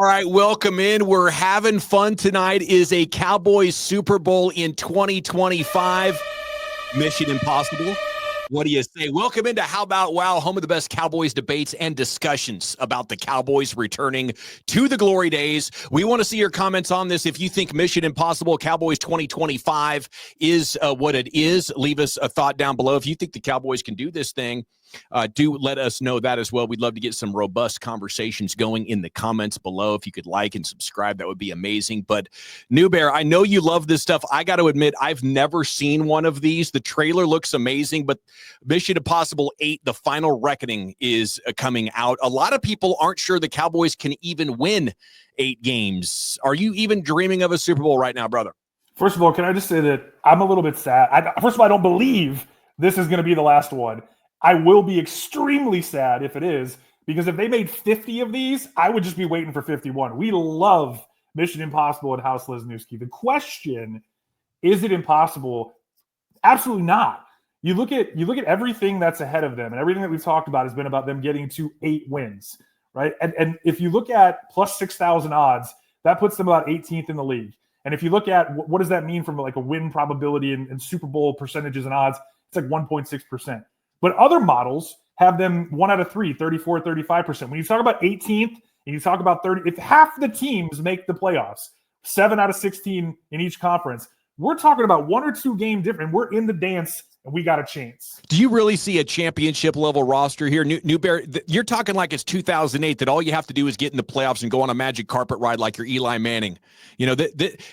All right, welcome in. We're having fun tonight. Is a Cowboys Super Bowl in 2025. Mission impossible. What do you say? Welcome into How About Wow, home of the best Cowboys debates and discussions about the Cowboys returning to the glory days. We want to see your comments on this. If you think Mission Impossible Cowboys 2025 is what it is, leave us a thought down below. If you think the Cowboys can do this thing, do let us know that as well. We'd love to get some robust conversations going in the comments below. If you could like and subscribe, that would be amazing. But New Bear, I know you love this stuff. I got to admit, I've never seen one of these. The trailer looks amazing, but Mission Impossible 8, The Final Reckoning, is coming out. A lot of people aren't sure the Cowboys can even win 8 games. Are you even dreaming of a Super Bowl right now, brother? First of all, can I just say that I'm a little bit sad. First of all, I don't believe this is going to be the last one. I will be extremely sad if it is, because if they made 50 of these, I would just be waiting for 51. We love Mission Impossible at House Lesniewski. The question, is it impossible? Absolutely not. You look at everything that's ahead of them, and everything that we've talked about has been about them getting to 8 wins, right? And if you look at plus 6,000 odds, that puts them about 18th in the league. And if you look at what does that mean from like a win probability and Super Bowl percentages and odds, it's like 1.6%. But other models have them 1 out of 3, 34, 35%. When you talk about 18th and you talk about 30, if half the teams make the playoffs, 7 out of 16 in each conference, we're talking about 1 or 2 game difference. We're in the dance and we got a chance. Do you really see a championship level roster here? New Bear, you're talking like it's 2008, that all you have to do is get in the playoffs and go on a magic carpet ride like you're Eli Manning. You know,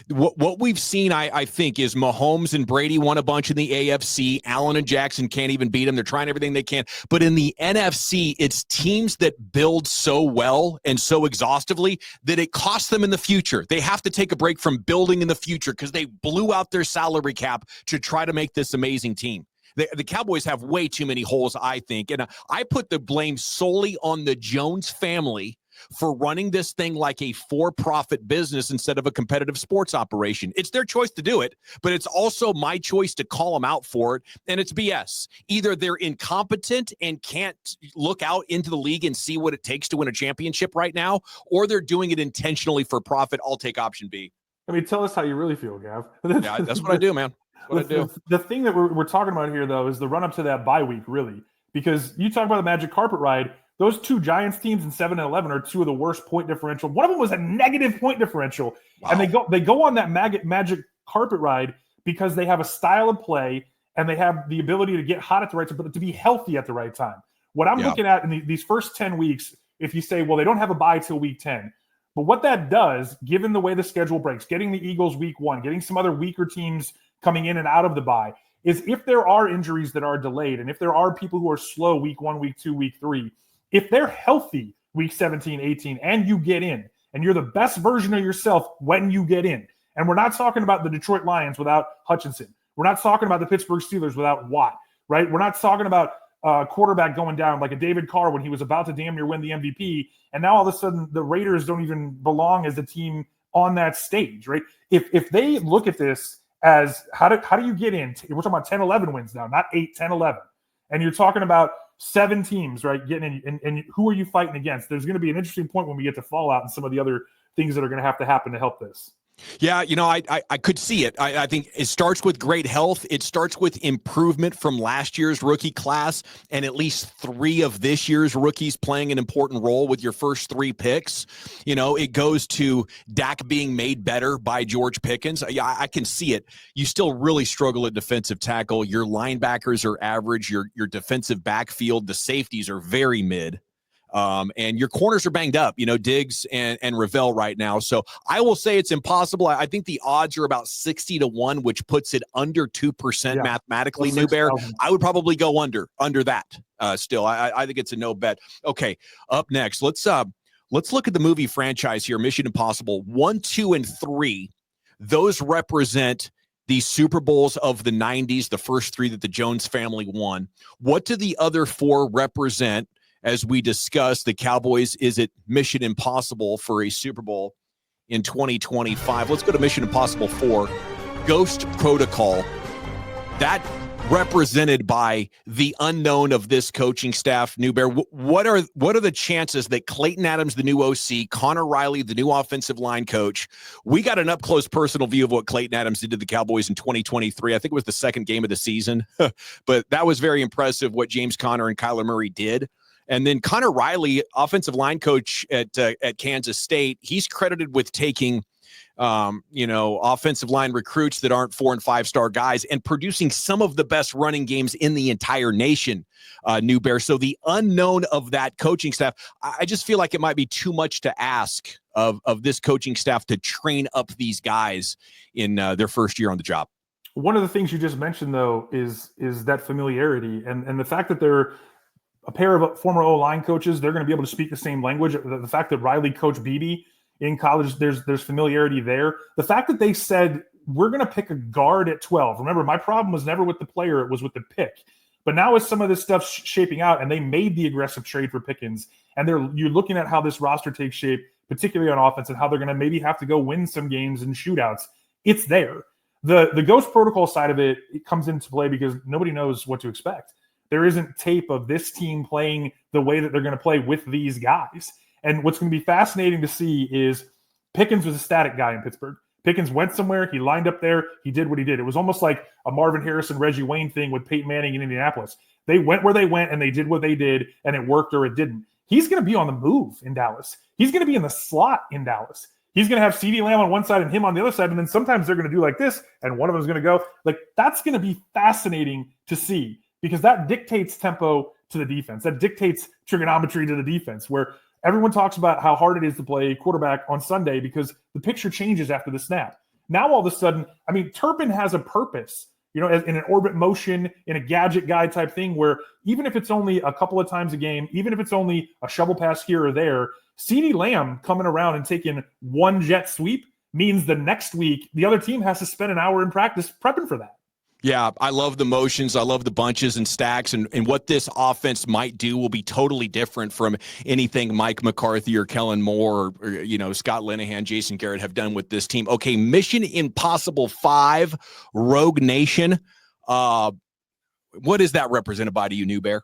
what we've seen, I think, is Mahomes and Brady won a bunch in the AFC. Allen and Jackson can't even beat them. They're trying everything they can. But in the NFC, it's teams that build so well and so exhaustively that it costs them in the future. They have to take a break from building in the future because they blew out their salary cap to try to make this amazing team. The Cowboys have way too many holes, I think. And I put the blame solely on the Jones family for running this thing like a for-profit business instead of a competitive sports operation. It's their choice to do it, but it's also my choice to call them out for it. And it's BS. Either they're incompetent and can't look out into the league and see what it takes to win a championship right now, or they're doing it intentionally for profit. I'll take option B. I mean, tell us how you really feel, Gav. Yeah, that's what I do, man. The thing that we're talking about here, though, is the run-up to that bye week, really. Because you talk about the magic carpet ride, those 2 Giants teams in 7 and 11 are 2 of the worst point differential. One of them was a negative point differential. Wow. And they go on that magic carpet ride because they have a style of play and they have the ability to get hot at the right time, but to be healthy at the right time. What I'm looking at in these first 10 weeks, if you say, well, they don't have a bye till week 10. But what that does, given the way the schedule breaks, getting the Eagles week 1, getting some other weaker teams coming in and out of the bye, is if there are injuries that are delayed and if there are people who are slow week 1, week 2, week 3, if they're healthy week 17, 18, and you get in, and you're the best version of yourself when you get in, and we're not talking about the Detroit Lions without Hutchinson. We're not talking about the Pittsburgh Steelers without Watt, right? We're not talking about quarterback going down like a David Carr when he was about to damn near win the MVP, and now all of a sudden the Raiders don't even belong as a team on that stage, right? If they look at this as how do you get in? We're talking about 10, 11 wins now, not 8, 10, 11. And you're talking about 7 teams, right, getting in. And who are you fighting against? There's going to be an interesting point when we get to Fallout and some of the other things that are going to have to happen to help this. Yeah, you know, I could see it. I think it starts with great health. It starts with improvement from last year's rookie class and at least 3 of this year's rookies playing an important role with your first 3 picks. You know, it goes to Dak being made better by George Pickens. Yeah, I can see it. You still really struggle at defensive tackle. Your linebackers are average. Your defensive backfield, the safeties are very mid. And your corners are banged up, you know, Diggs and Ravel right now. So I will say it's impossible. I think the odds are about 60-1, which puts it under 2% mathematically. New Bear, I would probably go under that. Still, I think it's a no bet. Okay, up next, let's look at the movie franchise here. Mission Impossible 1, 2, and 3. Those represent the Super Bowls of the 90s, the first 3 that the Jones family won. What do the other 4 represent? As we discuss the Cowboys, is it Mission Impossible for a Super Bowl in 2025? Let's go to Mission Impossible 4, Ghost Protocol. That represented by the unknown of this coaching staff, New Bear. What are the chances that Clayton Adams, the new OC, Connor Riley, the new offensive line coach, we got an up-close personal view of what Clayton Adams did to the Cowboys in 2023. I think it was the second game of the season, but that was very impressive what James Conner and Kyler Murray did. And then Connor Riley, offensive line coach at Kansas State, he's credited with taking offensive line recruits that aren't 4- and 5-star guys and producing some of the best running games in the entire nation, New Bear. So the unknown of that coaching staff, I just feel like it might be too much to ask of this coaching staff to train up these guys in their first year on the job. One of the things you just mentioned, though, is that familiarity and the fact that they're a pair of former O-line coaches. They're going to be able to speak the same language. The fact that Riley coached Beebe in college, there's familiarity there. The fact that they said, we're going to pick a guard at 12. Remember, my problem was never with the player, it was with the pick. But now as some of this stuff's shaping out, and they made the aggressive trade for Pickens, and you're looking at how this roster takes shape, particularly on offense, and how they're going to maybe have to go win some games and shootouts, it's there. The ghost protocol side of it comes into play because nobody knows what to expect. There isn't tape of this team playing the way that they're going to play with these guys. And what's going to be fascinating to see is Pickens was a static guy in Pittsburgh. Pickens went somewhere, he lined up there, he did what he did. It was almost like a Marvin Harrison, Reggie Wayne thing with Peyton Manning in Indianapolis. They went where they went and they did what they did, and it worked or it didn't. He's going to be on the move in Dallas. He's going to be in the slot in Dallas. He's going to have CeeDee Lamb on one side and him on the other side, and then sometimes they're going to do like this, and one of them is going to go. Like, that's going to be fascinating to see because that dictates tempo to the defense. That dictates trigonometry to the defense, where everyone talks about how hard it is to play quarterback on Sunday because the picture changes after the snap. Now, all of a sudden, I mean, Turpin has a purpose, in an orbit motion, in a gadget guy type thing, where even if it's only a couple of times a game, even if it's only a shovel pass here or there, CeeDee Lamb coming around and taking one jet sweep means the next week the other team has to spend an hour in practice prepping for that. Yeah, I love the motions. I love the bunches and stacks. And what this offense might do will be totally different from anything Mike McCarthy or Kellen Moore or Scott Linehan, Jason Garrett have done with this team. Okay, Mission Impossible 5, Rogue Nation. What is that represented by to you, New Bear?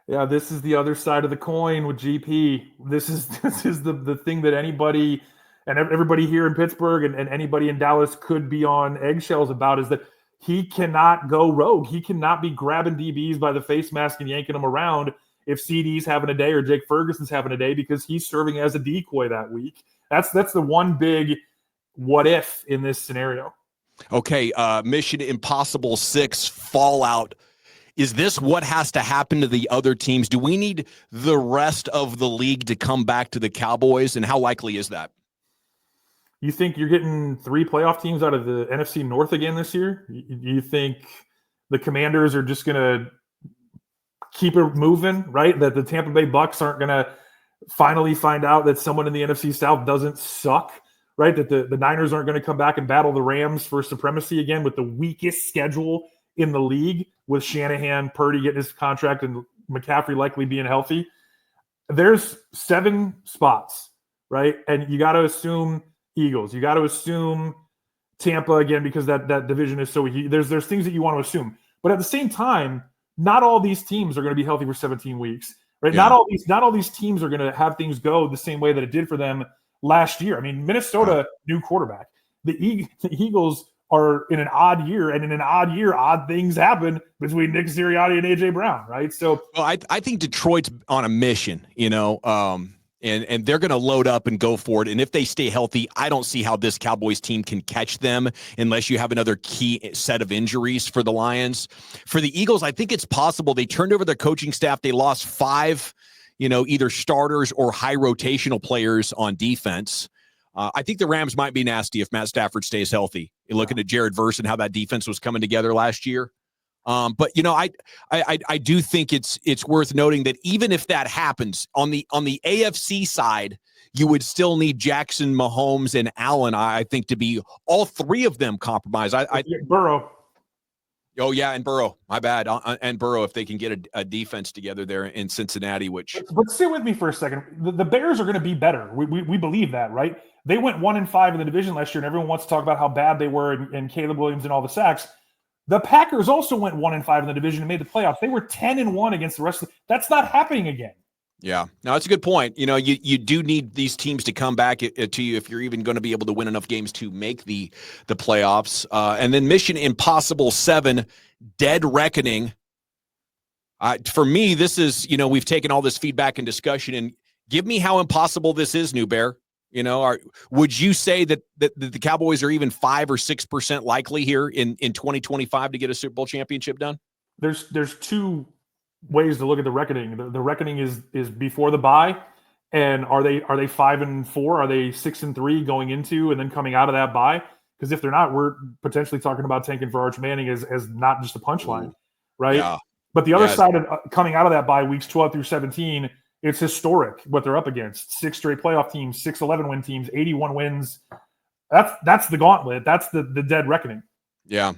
Yeah, this is the other side of the coin with GP. This is the thing that anybody and everybody here in Pittsburgh and anybody in Dallas could be on eggshells about, is that he cannot go rogue. He cannot be grabbing DBs by the face mask and yanking them around if CD's having a day or Jake Ferguson's having a day, because he's serving as a decoy that week. That's the one big what if in this scenario. Okay, Mission Impossible 6 Fallout. Is this what has to happen to the other teams? Do we need the rest of the league to come back to the Cowboys, and how likely is that? You think you're getting 3 playoff teams out of the NFC North again this year? You think the Commanders are just going to keep it moving, right? That the Tampa Bay Bucks aren't going to finally find out that someone in the NFC South doesn't suck, right? That the Niners aren't going to come back and battle the Rams for supremacy again with the weakest schedule in the league, with Shanahan, Purdy getting his contract, and McCaffrey likely being healthy. There's 7 spots, right? And you got to assume Eagles. You got to assume Tampa again, because that division is so – there's things that you want to assume. But at the same time, not all these teams are going to be healthy for 17 weeks, right? Yeah. Not all these teams are going to have things go the same way that it did for them last year. I mean, Minnesota, new quarterback. The Eagles are in an odd year, and in an odd year, odd things happen between Nick Sirianni and A.J. Brown, right? So, well, I think Detroit's on a mission, and they're going to load up and go for it. And if they stay healthy, I don't see how this Cowboys team can catch them unless you have another key set of injuries for the Lions. For the Eagles, I think it's possible. They turned over their coaching staff. They lost 5, either starters or high rotational players on defense. I think the Rams might be nasty if Matt Stafford stays healthy. You're looking at Jared Verse and how that defense was coming together last year. But I do think it's worth noting that even if that happens on the AFC side, you would still need Jackson, Mahomes, and Allen, I think, to be all 3 of them compromised. Burrow. Oh yeah, and Burrow. My bad. And Burrow, if they can get a defense together there in Cincinnati, But sit with me for a second. The Bears are going to be better. We believe that, right? They went 1-5 in the division last year, and everyone wants to talk about how bad they were and Caleb Williams and all the sacks. The Packers also went 1-5 in the division and made the playoffs. They were 10-1 against the rest of that's not happening again. Yeah, no, that's a good point. You know, you do need these teams to come back to you if you're even going to be able to win enough games to make the playoffs. And then Mission Impossible 7, Dead Reckoning. For me, this is, you know, we've taken all this feedback and discussion, and give me how impossible this is, New Bear. You know, would you say that the Cowboys are even 5 or 6% likely here in 2025 to get a Super Bowl championship done? There's two ways to look at the reckoning. The reckoning is before the bye, and are they 5-4? Are they 6-3 going into and then coming out of that bye? Because if they're not, we're potentially talking about tanking for Arch Manning as not just a punchline, right? Yeah. But the other side of coming out of that bye, weeks 12 through 17, it's historic what they're up against. 6 straight playoff teams, 6 11-win teams, 81 wins. That's the gauntlet. That's the dead reckoning. Yeah.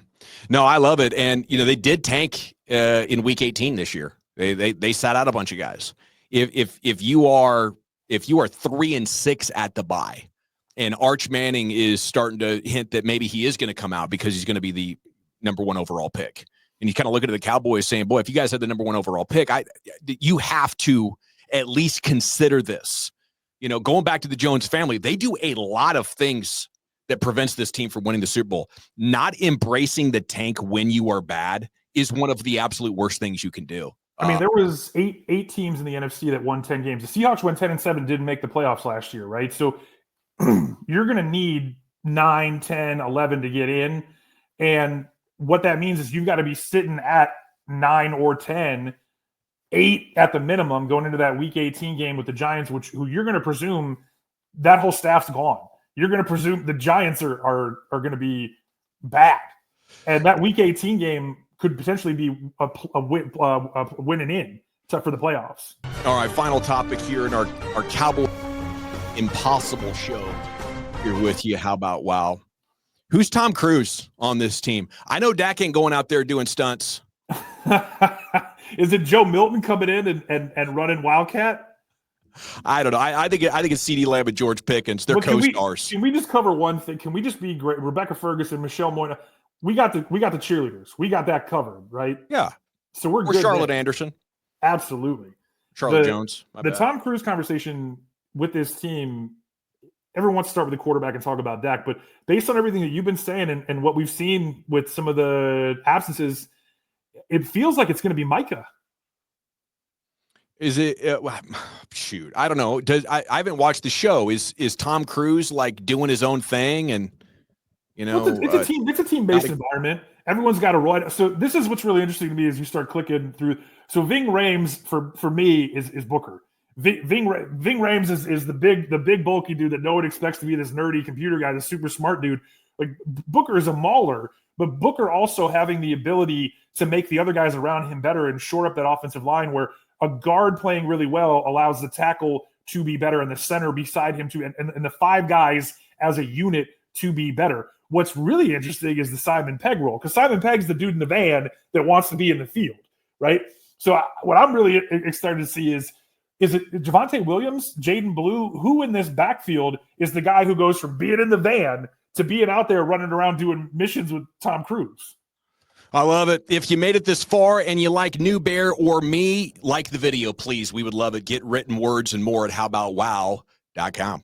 No, I love it. And, you know, they did tank in week 18 this year. They sat out a bunch of guys. If you are 3-6 at the bye, and Arch Manning is starting to hint that maybe he is going to come out because he's going to be the number 1 overall pick. And you kind of look at the Cowboys saying, boy, if you guys had the number 1 overall pick, you have to at least consider this. You know, going back to the Jones family, they do a lot of things that prevents this team from winning the Super Bowl. Not embracing the tank when you are bad is one of the absolute worst things you can do. I mean, there was eight teams in the NFC that won 10 games. The Seahawks went 10-7, didn't make the playoffs last year, right? So you're going to need 9, 10, 11 to get in. And what that means is you've got to be sitting at 9 or 10, 8 at the minimum going into that week 18 game with the Giants, who you're going to presume that whole staff's gone. You're going to presume the Giants are going to be bad. And that week 18 game could potentially be a win and in for the playoffs. All right, final topic here in our Cowboy Impossible show. Here with you. How about wow? Who's Tom Cruise on this team? I know Dak ain't going out there doing stunts. Is it Joe Milton coming in and running Wildcat? I don't know. I think it's CeeDee Lamb and George Pickens. They're co-stars. Can we just cover one thing? Can we just be great? Rebecca Ferguson, Michelle Moyna. We got the cheerleaders. We got that covered, right? Yeah. So we're good. Charlotte Anderson. Absolutely. Charlotte Jones. The Tom Cruise conversation with this team, everyone wants to start with the quarterback and talk about Dak, but based on everything that you've been saying and what we've seen with some of the absences, it feels like it's going to be Micah. Is it? Shoot, I don't know. I haven't watched the show. Is Tom Cruise like doing his own thing? And you know, it's a team. It's a team-based environment. Everyone's got a ride. So this is what's really interesting to me as you start clicking through. So Ving Rhames for me is Booker. Ving Rhames is the big bulky dude that no one expects to be this nerdy computer guy, this super smart dude. Like Booker is a mauler, but Booker also having the ability to make the other guys around him better and shore up that offensive line where a guard playing really well allows the tackle to be better and the center beside him to and the 5 guys as a unit to be better. What's really interesting is the Simon Pegg role, because Simon Pegg's the dude in the van that wants to be in the field, right? So what I'm really excited to see is it Javonte Williams, Jaden Blue? Who in this backfield is the guy who goes from being in the van to being out there running around doing missions with Tom Cruise? I love it. If you made it this far and you like New Bear or me, like the video, please. We would love it. Get written words and more at howaboutwow.com.